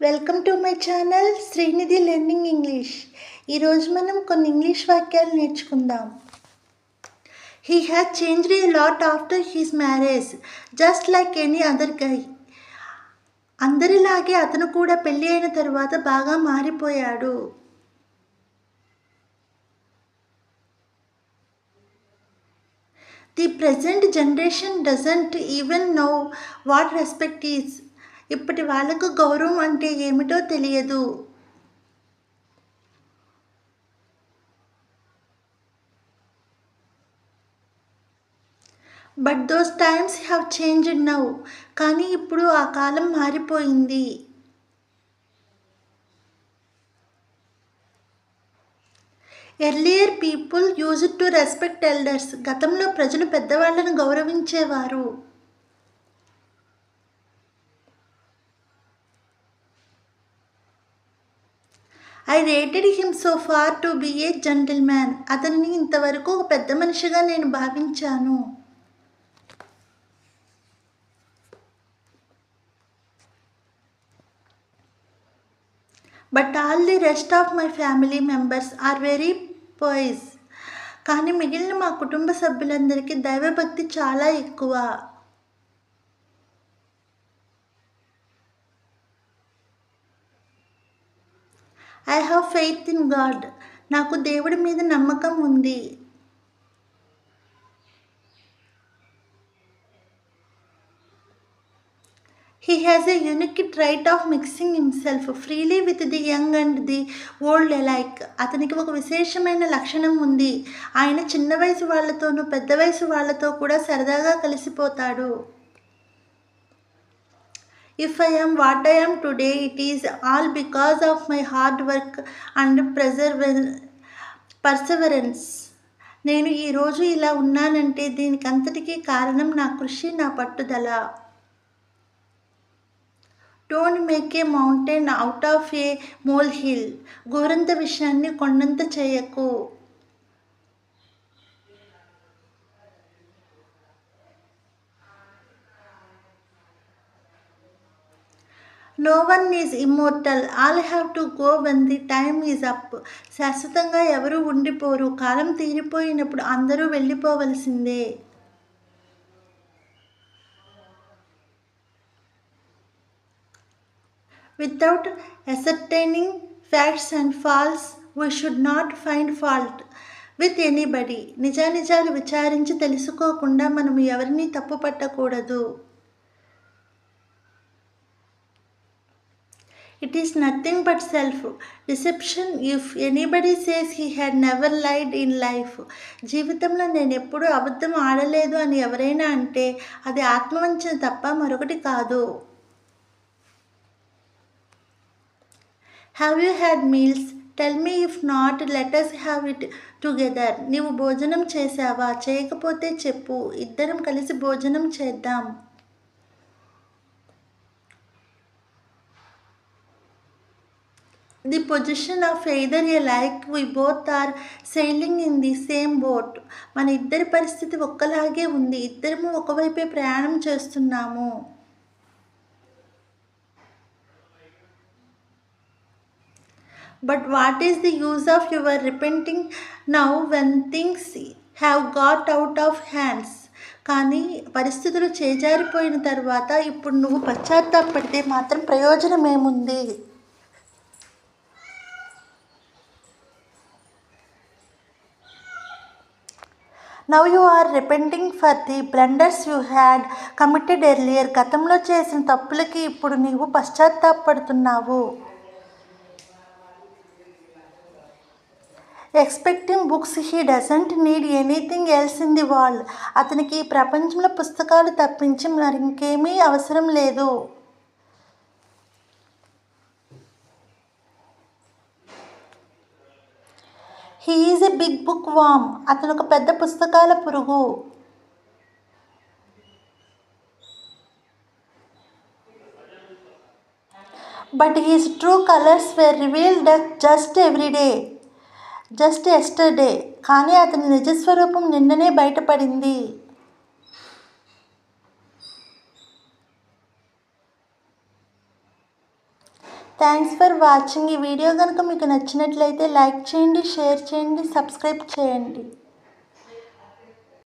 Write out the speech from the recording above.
Welcome to my channel Srinidhi learning English. ఈరోజు మనం కొన్ని ఇంగ్లీష్ వాక్యాలు నేర్చుకుందాం. He has changed a lot after his marriage just like any other guy. అందరిలాగే అతను కూడా పెళ్ళి అయిన తరువాత బాగా మారిపోయాడు. The present generation doesn't even know what respect is. ఇప్పటి వాళ్ళకు గౌరవం అంటే ఏమిటో తెలియదు. But those times have changed now. కానీ ఇప్పుడు ఆ కాలం మారిపోయింది. Earlier people used to respect elders. గతంలో ప్రజలు పెద్దవాళ్లను గౌరవించేవారు. I rated him so far to be a gentleman. అతనిని ఇంతవరకు ఒక పెద్ద మనిషిగా నేను భావించాను. But all the rest of my family members are very pious. కానీ మిగిలిన మా కుటుంబ సభ్యులందరికీ దైవభక్తి చాలా ఎక్కువ. I have faith in God. నాకు దేవుడి మీద నమ్మకం ఉంది. He has a unique trait of mixing himself freely with the young and the old alike. అతనికి ఒక విశేషమైన లక్షణం ఉంది. ఆయన చిన్న వయసు వాళ్ళతోనూ పెద్ద వయసు వాళ్ళతో కూడా సరదాగా కలిసిపోతాడు. If I am what I am today, it is all because of my hard work and perseverance. నేను ఈరోజు ఇలా ఉన్నానంటే దీనికంతటికీ కారణం నా కృషి, నా పట్టుదల. Don't make a mountain out of a molehill. గోరంత విషయాన్ని కొండంత చేయకు. No one is immortal. All have to go when the time is up. శాశ్వతంగా ఎవరూ ఉండిపోరు. కాలం తీరిపోయినప్పుడు అందరూ వెళ్ళిపోవలసిందే. Without ascertaining facts and faults, we should not find fault with anybody. నిజానిజాలు విచారించి తెలుసుకోకుండా మనం ఎవరిని తప్పు పట్టకూడదు. It is nothing but self-deception if anybody says he had never lied in life. జీవితంలో నేను ఎప్పుడూ అబద్ధం ఆడలేదు అని ఎవరైనా అంటే అది ఆత్మవంచన తప్ప మరొకటి కాదు. Have you had meals? Tell me if not let us have it together. నీవు భోజనం చేశావా? చేయకపోతే చెప్పు, ఇద్దరం కలిసి భోజనం చేద్దాం. The position of either a like we both are sailing in the same boat. మన ఇద్దరి పరిస్థితి ఒక్కలాగే ఉంది. ఇద్దరము ఒకవైపే ప్రయాణం చేస్తున్నాము. But what is the use of your repenting now when things have got out of hands? కానీ పరిస్థితులు చేజారిపోయిన తర్వాత ఇప్పుడు నువ్వు పశ్చాత్తాపడితే మాత్రం ప్రయోజనం ఏముంది? Now you are repenting for the blunders you had committed earlier. గతంలో చేసిన తప్పులకి ఇప్పుడు నీవు పశ్చాత్తాపడుతున్నావు. Expecting books he doesn't need anything else in the world. అతనికి ఈ ప్రపంచంలో పుస్తకాలు తప్పించి మరింకేమీ అవసరం లేదు. He is a big bookworm. అతను ఒక పెద్ద పుస్తకాల పురుగు. But his true colours were revealed just yesterday. కానీ అతని నిజస్వరూపం నిన్ననే బయటపడింది. Thanks for watching. ఈ వీడియో కనుక మీకు నచ్చినట్లయితే లైక్ చేయండి, షేర్ చేయండి, సబ్స్క్రైబ్ చేయండి.